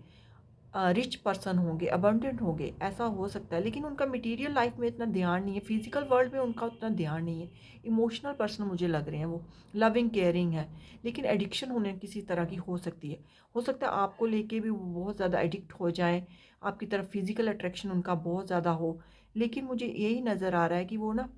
रिच पर्सन होंगे, अबंडेंट होंगे, ऐसा हो सकता है। लेकिन उनका मटेरियल लाइफ में इतना ध्यान नहीं है, फिजिकल वर्ल्ड में उनका उतना ध्यान नहीं है। इमोशनल पर्सन मुझे लग रहे हैं वो, लविंग केयरिंग है, लेकिन एडिक्शन होने किसी तरह की हो सकती है। हो सकता है आपको लेके भी वो बहुत ज़्यादा एडिक्ट हो जाए, आपकी तरफ फिजिकल अट्रैक्शन उनका बहुत ज़्यादा हो। लेकिन मुझे यही नज़र आ रहा है कि वो ना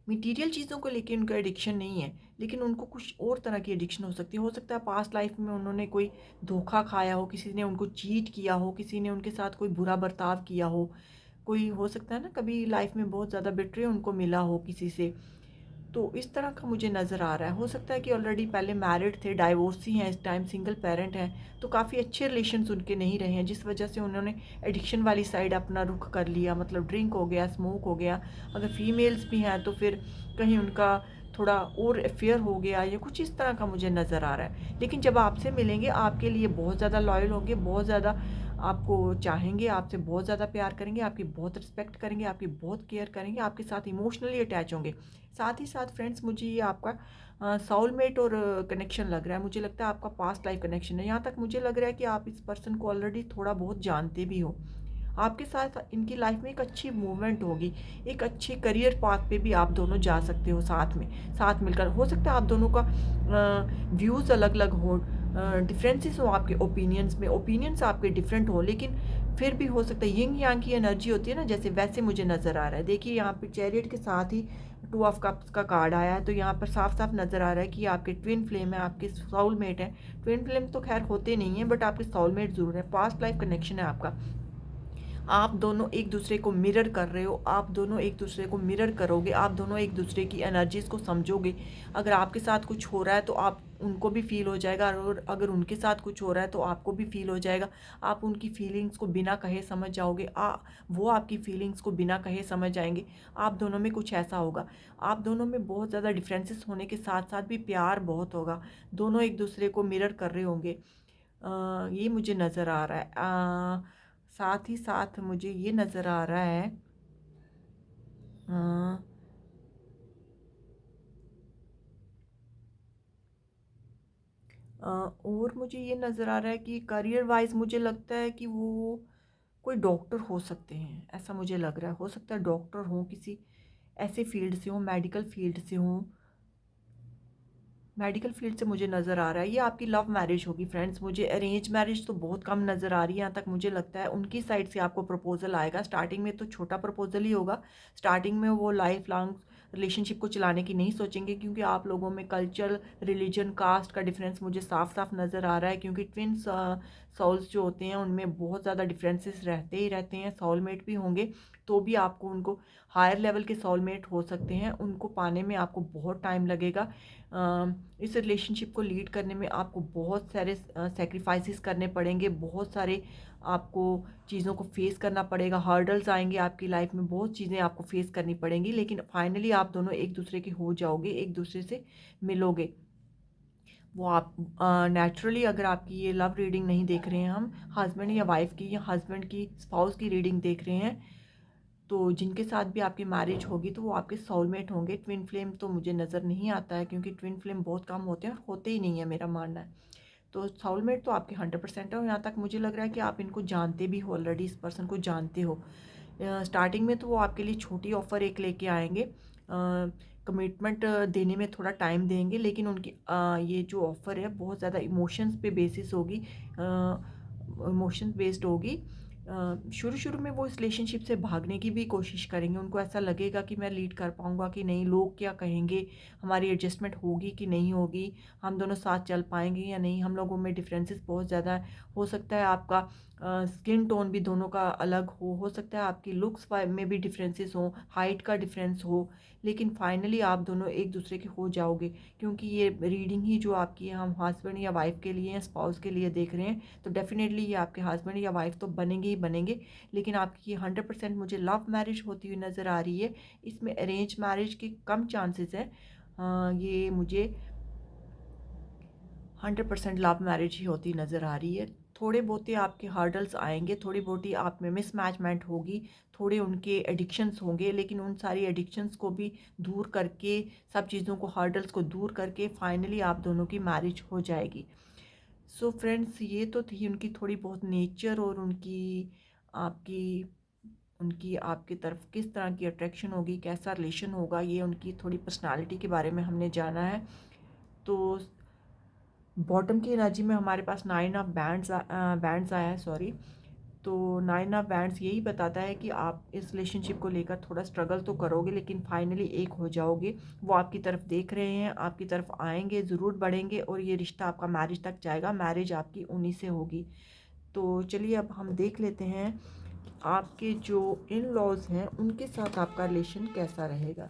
मटीरियल चीज़ों को लेके उनका एडिक्शन नहीं है, लेकिन उनको कुछ और तरह की एडिक्शन हो सकती है। हो सकता है पास्ट लाइफ में उन्होंने कोई धोखा खाया हो, किसी ने उनको चीट किया हो, किसी ने उनके साथ कोई बुरा बर्ताव किया हो, कोई हो सकता है ना कभी लाइफ में बहुत ज़्यादा बिट्रे उनको मिला हो किसी से। तो इस तरह का मुझे नज़र आ रहा है। हो सकता है कि ऑलरेडी पहले मैरिड थे, डाइवोर्सी हैं, इस टाइम सिंगल पेरेंट हैं, तो काफ़ी अच्छे रिलेशंस उनके नहीं रहे हैं, जिस वजह से उन्होंने एडिक्शन वाली साइड अपना रुख कर लिया, मतलब ड्रिंक हो गया, स्मोक हो गया। अगर फीमेल्स भी हैं तो फिर कहीं उनका थोड़ा और अफेयर हो गया, या कुछ इस तरह का मुझे नज़र आ रहा है। लेकिन जब आपसे मिलेंगे आपके लिए बहुत ज़्यादा लॉयल होंगे, बहुत ज़्यादा आपको चाहेंगे, आपसे बहुत ज़्यादा प्यार करेंगे, आपकी बहुत रिस्पेक्ट करेंगे, आपकी बहुत केयर करेंगे, आपके साथ इमोशनली अटैच होंगे। साथ ही साथ फ्रेंड्स मुझे ये आपका सोलमेट और कनेक्शन लग रहा है। मुझे लगता है आपका पास्ट लाइफ कनेक्शन है। यहाँ तक मुझे लग रहा है कि आप इस पर्सन को ऑलरेडी थोड़ा बहुत जानते भी हो। आपके साथ इनकी लाइफ में एक अच्छी मूवमेंट होगी, एक अच्छे करियर पाथ पे भी आप दोनों जा सकते हो साथ में, साथ मिलकर। हो सकता है आप दोनों का व्यूज़ अलग अलग हो, डिफरेंसेस हो आपके ओपिनियंस में, ओपिनियंस आपके डिफरेंट हो, लेकिन फिर भी हो सकता है यिंग यांग की एनर्जी होती है ना, जैसे वैसे मुझे नज़र आ रहा है। देखिए यहाँ पे चैरियट के साथ ही 2 ऑफ कप्स का कार्ड आया है, तो यहाँ पर साफ साफ नज़र आ रहा है कि आपके ट्विन फ्लेम है, आपके सोलमेट है। ट्विन फ्लेम तो खैर होते नहीं है, बट आपके सोलमेट ज़रूर है, पास्ट लाइफ कनेक्शन है आपका। आप दोनों एक दूसरे को मिरर कर रहे हो, आप दोनों एक दूसरे को मिरर करोगे, आप दोनों एक दूसरे की एनर्जीज़ को समझोगे। अगर आपके साथ कुछ हो रहा है तो आप उनको भी फील हो जाएगा, और अगर उनके साथ कुछ हो रहा है तो आपको भी फील हो जाएगा। आप उनकी फीलिंग्स को बिना कहे समझ जाओगे, वो आपकी फीलिंग्स को बिना कहे समझ जाएंगे। आप दोनों में कुछ ऐसा होगा, आप दोनों में बहुत ज़्यादा डिफरेंसेस होने के साथ साथ भी प्यार बहुत होगा, दोनों एक दूसरे को मिरर कर रहे होंगे। ये मुझे नज़र आ रहा है। साथ ही साथ मुझे ये नज़र आ रहा है अ, और मुझे ये नज़र आ रहा है कि करियर वाइज मुझे लगता है कि वो कोई डॉक्टर हो सकते हैं, ऐसा मुझे लग रहा है। हो सकता है डॉक्टर हों, किसी ऐसे फील्ड से हों, मेडिकल फील्ड से हों, मेडिकल फील्ड से मुझे नज़र आ रहा है। ये आपकी लव मैरिज होगी फ्रेंड्स। मुझे अरेंज मैरिज तो बहुत कम नज़र आ रही है यहाँ तक। मुझे लगता है उनकी साइड से आपको प्रपोजल आएगा। स्टार्टिंग में तो छोटा प्रपोजल ही होगा। स्टार्टिंग में वो लाइफ लॉन्ग रिलेशनशिप को चलाने की नहीं सोचेंगे, क्योंकि आप लोगों में कल्चर, रिलीजन, कास्ट का डिफरेंस मुझे साफ साफ नज़र आ रहा है। क्योंकि ट्विन्स सोल्स जो होते हैं उनमें बहुत ज़्यादा डिफरेंसेस रहते ही रहते हैं। सोलमेट भी होंगे तो भी आपको उनको हायर लेवल के सोलमेट हो सकते हैं, उनको पाने में आपको बहुत टाइम लगेगा। इस रिलेशनशिप को लीड करने में आपको बहुत सारे सेक्रीफाइसेस करने पड़ेंगे, बहुत सारे आपको चीज़ों को फेस करना पड़ेगा। हर्डल्स आएंगे आपकी लाइफ में, बहुत चीज़ें आपको फेस करनी पड़ेंगी, लेकिन फाइनली आप दोनों एक दूसरे के हो जाओगे, एक दूसरे से मिलोगे। वो आप नेचुरली, अगर आपकी ये लव रीडिंग नहीं देख रहे हैं हम, हस्बैंड या वाइफ की या हस्बैंड की स्पाउस की रीडिंग देख रहे हैं, तो जिनके साथ भी आपकी मैरिज होगी तो वो आपके सोलमेट होंगे। ट्विन फ्लेम तो मुझे नज़र नहीं आता है, क्योंकि ट्विन फ्लेम बहुत कम होते हैं और होते ही नहीं है, मेरा मानना है। तो सोलमेट तो आपके 100% है। और यहाँ तक मुझे लग रहा है कि आप इनको जानते भी हो, ऑलरेडी इस पर्सन को जानते हो। स्टार्टिंग में तो वो आपके लिए छोटी ऑफ़र एक लेके आएंगे, कमिटमेंट देने में थोड़ा टाइम देंगे, लेकिन उनकी ये जो ऑफ़र है बहुत ज़्यादा इमोशंस पे बेसिस होगी, इमोशन बेस्ड होगी। शुरू शुरू में वो इस रिलेशनशिप से भागने की भी कोशिश करेंगे। उनको ऐसा लगेगा कि मैं लीड कर पाऊँगा कि नहीं, लोग क्या कहेंगे, हमारी एडजस्टमेंट होगी कि नहीं होगी, हम दोनों साथ चल पाएंगे या नहीं, हम लोगों में डिफरेंसेस बहुत ज़्यादा है। हो सकता है आपका स्किन टोन भी दोनों का अलग हो सकता है आपकी लुक्स में भी डिफरेंसेस हो, हाइट का डिफरेंस हो, लेकिन फाइनली आप दोनों एक दूसरे के हो जाओगे। क्योंकि ये रीडिंग ही जो आपकी है, हम हस्बैंड या वाइफ के लिए या स्पाउस के लिए देख रहे हैं, तो डेफिनेटली ये आपके हस्बैंड या वाइफ तो बनेंगे ही बनेंगे। लेकिन आपकी ये 100% मुझे लव मैरिज होती हुई नज़र आ रही है। इसमें अरेंज मैरिज के कम चांसेस हैं। ये मुझे 100% लव मैरिज ही होती नज़र आ रही है। थोड़े बहुत ही आपके हर्डल्स आएंगे, थोड़ी बहुत ही आप में मिसमैचमेंट होगी, थोड़े उनके एडिक्शंस होंगे, लेकिन उन सारी एडिक्शंस को भी दूर करके, सब चीज़ों को, हर्डल्स को दूर करके फाइनली आप दोनों की मैरिज हो जाएगी। सो फ्रेंड्स, ये तो थी उनकी थोड़ी बहुत नेचर और आपकी उनकी आपकी तरफ किस तरह की अट्रैक्शन होगी, कैसा रिलेशन होगा, ये उनकी थोड़ी पर्सनालिटी के बारे में हमने जाना है। तो बॉटम की एनर्जी में हमारे पास 9 ऑफ बैंड्स आया है, सॉरी। तो 9 ऑफ बैंड्स यही बताता है कि आप इस रिलेशनशिप को लेकर थोड़ा स्ट्रगल तो करोगे, लेकिन फाइनली एक हो जाओगे। वो आपकी तरफ देख रहे हैं, आपकी तरफ आएंगे, ज़रूर बढ़ेंगे, और ये रिश्ता आपका मैरिज तक जाएगा। मैरिज आपकी उन्हीं से होगी। तो चलिए अब हम देख लेते हैं कि आपके जो इन लॉज हैं उनके साथ आपका रिलेशन कैसा रहेगा।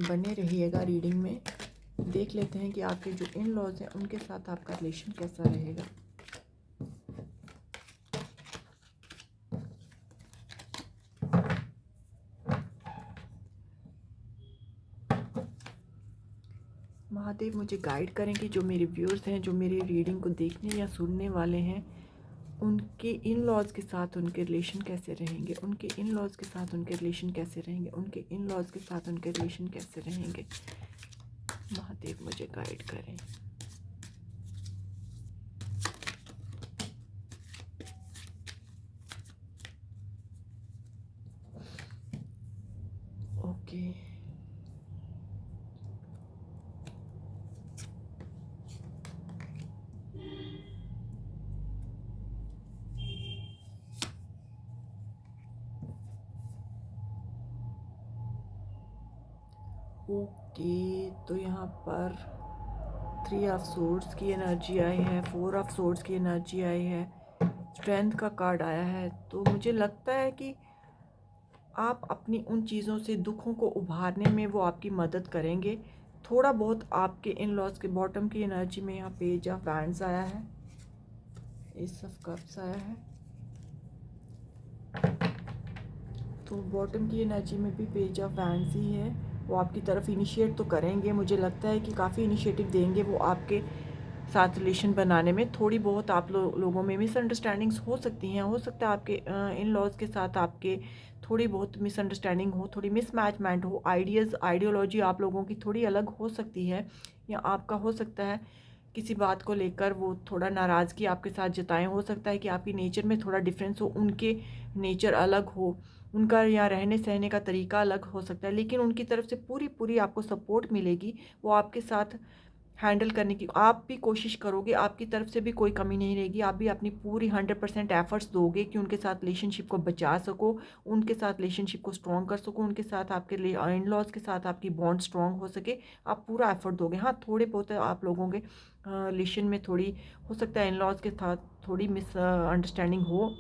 बने रहिएगा रीडिंग में। देख लेते हैं कि आपके जो इन लॉज हैं उनके साथ आपका रिलेशन कैसा रहेगा। महादेव मुझे गाइड करें कि जो मेरे व्यूअर्स हैं, जो मेरी रीडिंग को देखने या सुनने वाले हैं, उनके इन लॉज के साथ उनके रिलेशन कैसे रहेंगे, उनके इन लॉज के साथ उनके रिलेशन कैसे रहेंगे, उनके इन लॉज के साथ उनके रिलेशन कैसे रहेंगे। महादेव मुझे गाइड करें। ओके, ओके, तो यहाँ पर 3 ऑफ सोर्ड्स की एनर्जी आई है, 4 ऑफ सोर्ड्स की एनर्जी आई है, स्ट्रेंथ का कार्ड आया है। तो मुझे लगता है कि आप अपनी उन चीज़ों से, दुखों को उभारने में वो आपकी मदद करेंगे। थोड़ा बहुत आपके इन लॉज के बॉटम की एनर्जी में यहाँ पेज ऑफ बैंड्स आया है, एस ऑफ कप्स आया है। तो बॉटम की एनर्जी में भी पेज ऑफ बैंड्स ही है। वो आपकी तरफ इनिशिएट तो करेंगे, मुझे लगता है कि काफ़ी इनिशिएटिव देंगे वो आपके साथ रिलेशन बनाने में थोड़ी बहुत आप लोगों में मिसअंडरस्टैंडिंग्स हो सकती हैं। हो सकता है आपके इन लॉज के साथ आपके थोड़ी बहुत मिसअंडरस्टैंडिंग हो, थोड़ी मिसमैचमेंट हो, आइडियोलॉजी आप लोगों की थोड़ी अलग हो सकती है, या आपका हो सकता है किसी बात को लेकर वो थोड़ा नाराज़गी आपके साथ जताएं। हो सकता है कि आपकी नेचर में थोड़ा डिफरेंस हो, उनके नेचर अलग हो, उनका या रहने सहने का तरीका अलग हो सकता है, लेकिन उनकी तरफ से पूरी पूरी आपको सपोर्ट मिलेगी। वो आपके साथ हैंडल करने की आप भी कोशिश करोगे, आपकी तरफ से भी कोई कमी नहीं रहेगी। आप भी अपनी पूरी 100% एफर्ट्स दोगे कि उनके साथ रिलेशनशिप को बचा सको, उनके साथ रिलेशनशिप को स्ट्रॉन्ग कर सको, उनके साथ आपके इन लॉज के साथ आपकी बॉन्ड स्ट्रॉन्ग हो सके। आप पूरा एफर्ट दोगे। हाँ, थोड़े बहुत आप लोगों के रिलेशन में थोड़ी हो सकता है इन लॉज के साथ थोड़ी मिसअंडरस्टैंडिंग हो,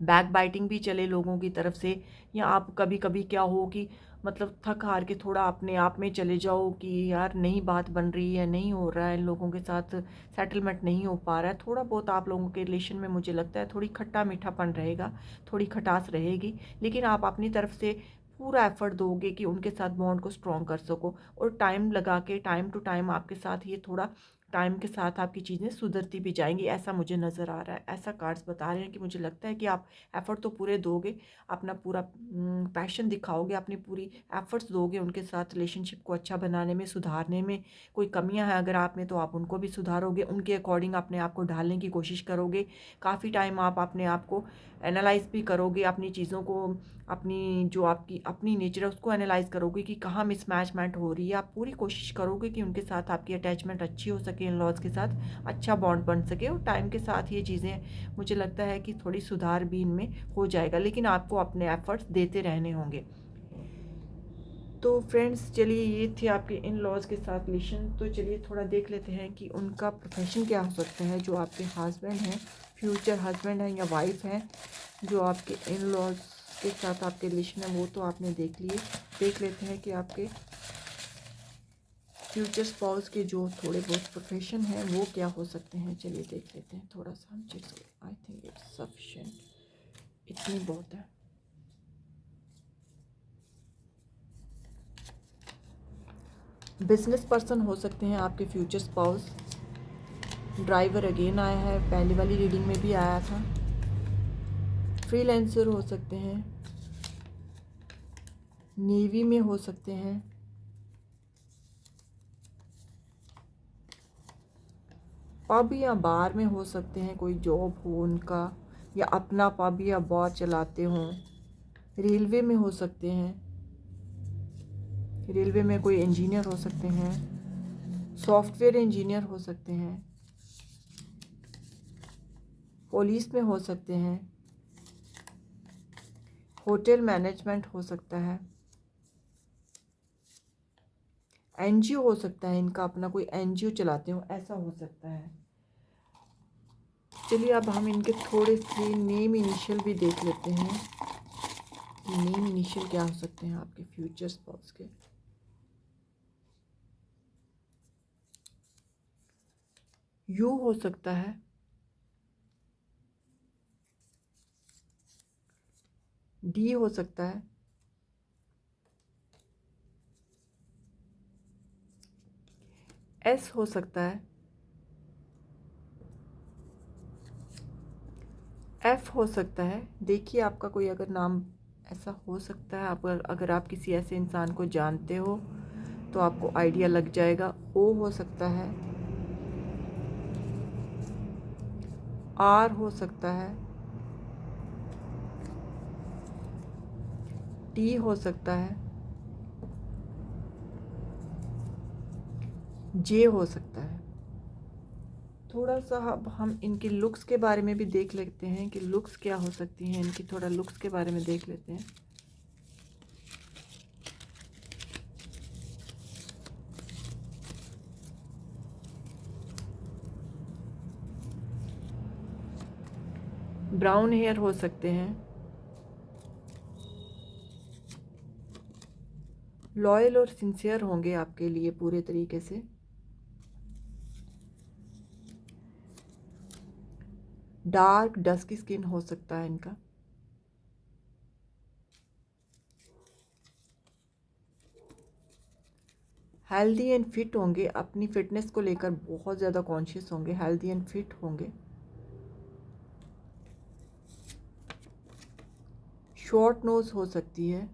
बैक बाइटिंग भी चले लोगों की तरफ से, या आप कभी कभी क्या हो कि मतलब थक हार के थोड़ा अपने आप में चले जाओ कि यार नहीं बात बन रही है, नहीं हो रहा है, इन लोगों के साथ सेटलमेंट नहीं हो पा रहा है। थोड़ा बहुत आप लोगों के रिलेशन में मुझे लगता है थोड़ी खट्टा मीठापन रहेगा, थोड़ी खटास रहेगी, लेकिन आप अपनी तरफ से पूरा एफर्ट दोगे कि उनके साथ बॉन्ड को स्ट्रॉन्ग कर सको। और टाइम लगा के, टाइम टू टाइम आपके साथ ये थोड़ा टाइम के साथ आपकी चीज़ें सुधरती भी जाएंगी, ऐसा मुझे नज़र आ रहा है। ऐसा कार्ड्स बता रहे हैं कि मुझे लगता है कि आप एफ़र्ट तो पूरे दोगे, अपना पूरा पैशन दिखाओगे, अपनी पूरी एफ़र्ट्स दोगे उनके साथ रिलेशनशिप को अच्छा बनाने में, सुधारने में। कोई कमियां हैं अगर आप में तो आप उनको भी सुधारोगे, उनके अकॉर्डिंग अपने आप को ढालने की कोशिश करोगे। काफ़ी टाइम आप अपने आप को एनालाइज भी करोगे, अपनी चीज़ों को, अपनी जो आपकी अपनी नेचर है उसको एनालाइज करोगे कि कहाँ मिसमैचमेंट हो रही है। आप पूरी कोशिश करोगे कि उनके साथ आपकी अटैचमेंट अच्छी हो सके, इन लॉज के साथ अच्छा बॉन्ड बन सके, और टाइम के साथ ये चीज़ें मुझे लगता है कि थोड़ी सुधार भी इनमें हो जाएगा, लेकिन आपको अपने एफर्ट्स देते रहने होंगे। तो फ्रेंड्स चलिए, ये थे आपके इन लॉज के साथ रिलेशन। तो चलिए थोड़ा देख लेते हैं कि उनका प्रोफेशन क्या हो सकता है। जो आपके हस्बैंड हैं, फ्यूचर हस्बैंड हैं या वाइफ हैं, जो आपके इन लॉज के साथ आपके रिलेशन है, वो तो आपने देख लिए। देख लेते हैं कि आपके फ्यूचर स्पाउस के जो थोड़े बहुत प्रोफेशन हैं वो क्या हो सकते हैं। चलिए देख लेते हैं थोड़ा सा हम check. I think it's sufficient, इतनी बहुत है। बिजनेस पर्सन हो सकते हैं आपके फ्यूचर स्पाउस। ड्राइवर अगेन आया है, पहली वाली रीडिंग में भी आया था। फ्रीलांसर हो सकते हैं, नेवी में हो सकते हैं, पब या बार में हो सकते हैं, कोई जॉब हो उनका, या अपना पब या बार चलाते हों। रेलवे में हो सकते हैं, रेलवे में कोई इंजीनियर हो सकते हैं, सॉफ्टवेयर इंजीनियर हो सकते हैं, पुलिस में हो सकते हैं, होटल मैनेजमेंट हो सकता है, एनजीओ हो सकता है, इनका अपना कोई एनजीओ चलाते हो, ऐसा हो सकता है। चलिए अब हम इनके थोड़े से नेम इनिशियल भी देख लेते हैं कि नेम इनिशियल क्या हो सकते हैं आपके फ्यूचर स्पाउस के। यू हो सकता है, डी हो सकता है, एस हो सकता है, एफ हो सकता है। देखिए आपका कोई अगर नाम ऐसा हो सकता है, आप अगर आप किसी ऐसे इंसान को जानते हो तो आपको आइडिया लग जाएगा। ओ हो सकता है, आर हो सकता है, टी हो सकता है, जे हो सकता है। थोड़ा सा अब हम इनके लुक्स के बारे में भी देख लेते हैं कि लुक्स क्या हो सकती हैं इनकी। थोड़ा लुक्स के बारे में देख लेते हैं। ब्राउन हेयर हो सकते हैं, लॉयल और सिंसियर होंगे आपके लिए पूरे तरीके से, डार्क डस्की स्किन हो सकता है इनका, हेल्दी एंड फिट होंगे, अपनी फिटनेस को लेकर बहुत ज़्यादा कॉन्शियस होंगे, हेल्दी एंड फिट होंगे। शॉर्ट नोज हो सकती है,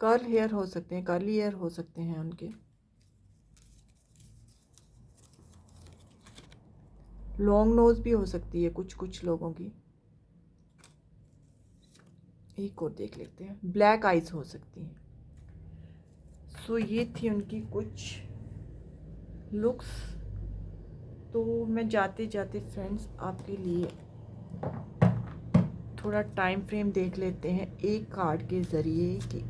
कर्ल हेयर हो सकते हैं, कर्ली हेयर हो सकते हैं उनके, लॉन्ग नोज भी हो सकती है कुछ कुछ लोगों की। एक और देख लेते हैं, ब्लैक आइज हो सकती हैं। सो ये थी उनकी कुछ लुक्स। तो मैं जाते जाते फ्रेंड्स आपके लिए थोड़ा टाइम फ्रेम देख लेते हैं एक कार्ड के ज़रिए कि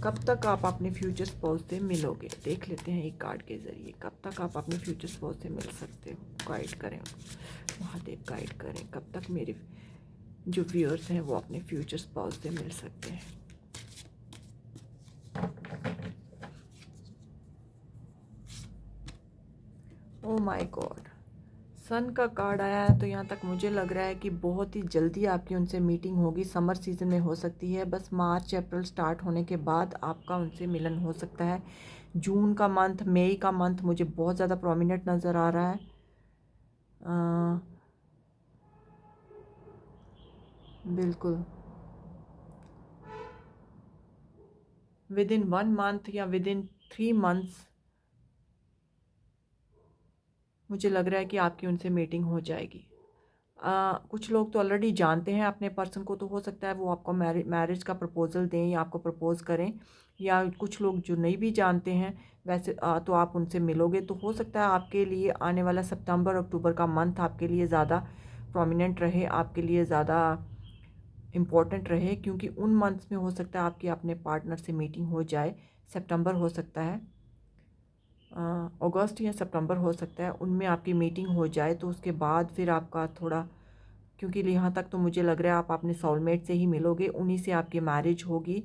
कब तक आप अपने फ्यूचर स्पाउस से मिलोगे। देख लेते हैं एक कार्ड के ज़रिए कब तक आप अपने फ्यूचर स्पाउस से मिल सकते हो। गाइड करें, महादेव गाइड करें, कब तक मेरे जो व्यूअर्स हैं वो अपने फ्यूचर स्पाउस से मिल सकते हैं। ओ माय गॉड, सन का कार्ड आया है। तो यहाँ तक मुझे लग रहा है कि बहुत ही जल्दी आपकी उनसे मीटिंग होगी। समर सीज़न में हो सकती है, बस मार्च अप्रैल स्टार्ट होने के बाद आपका उनसे मिलन हो सकता है। जून का मंथ, मई का मंथ मुझे बहुत ज़्यादा प्रोमिनेंट नज़र आ रहा है। बिल्कुल विद इन 1 मंथ या विद इन 3 मंथ्स मुझे लग रहा है कि आपकी उनसे मीटिंग हो जाएगी। कुछ लोग तो ऑलरेडी जानते हैं अपने पर्सन को, तो हो सकता है वो आपको मैरिज का प्रपोज़ल दें या आपको प्रपोज़ करें। या कुछ लोग जो नहीं भी जानते हैं वैसे तो आप उनसे मिलोगे। तो हो सकता है आपके लिए आने वाला सितंबर अक्टूबर का मंथ आपके लिए ज़्यादा प्रोमिनेंट रहे, आपके लिए ज़्यादा इम्पोर्टेंट रहे, क्योंकि उन मंथ्स में हो सकता है आपकी अपने पार्टनर से मीटिंग हो जाए। सितंबर हो सकता है, अगस्त या सितंबर हो सकता है, उनमें आपकी मीटिंग हो जाए। तो उसके बाद फिर आपका थोड़ा, क्योंकि यहाँ तक तो मुझे लग रहा है आप अपने सोलमेट से ही मिलोगे, उन्हीं से आपकी मैरिज होगी।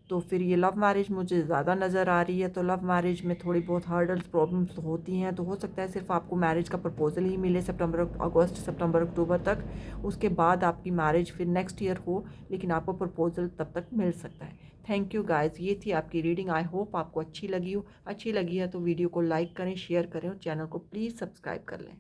तो फिर ये लव मैरिज मुझे ज़्यादा नज़र आ रही है। तो लव मैरिज में थोड़ी बहुत हर्डल्स प्रॉब्लम्स तो होती हैं। तो हो सकता है सिर्फ आपको मैरिज का प्रपोजल ही मिले अगस्त सितंबर अक्टूबर तक। उसके बाद आपकी मैरिज फिर नेक्स्ट ईयर हो, लेकिन आपको प्रपोजल तब तक मिल सकता है। थैंक यू गाइस, ये थी आपकी रीडिंग। आई होप आपको अच्छी लगी हो। अच्छी लगी है तो वीडियो को लाइक करें, शेयर करें और चैनल को प्लीज़ सब्सक्राइब कर लें।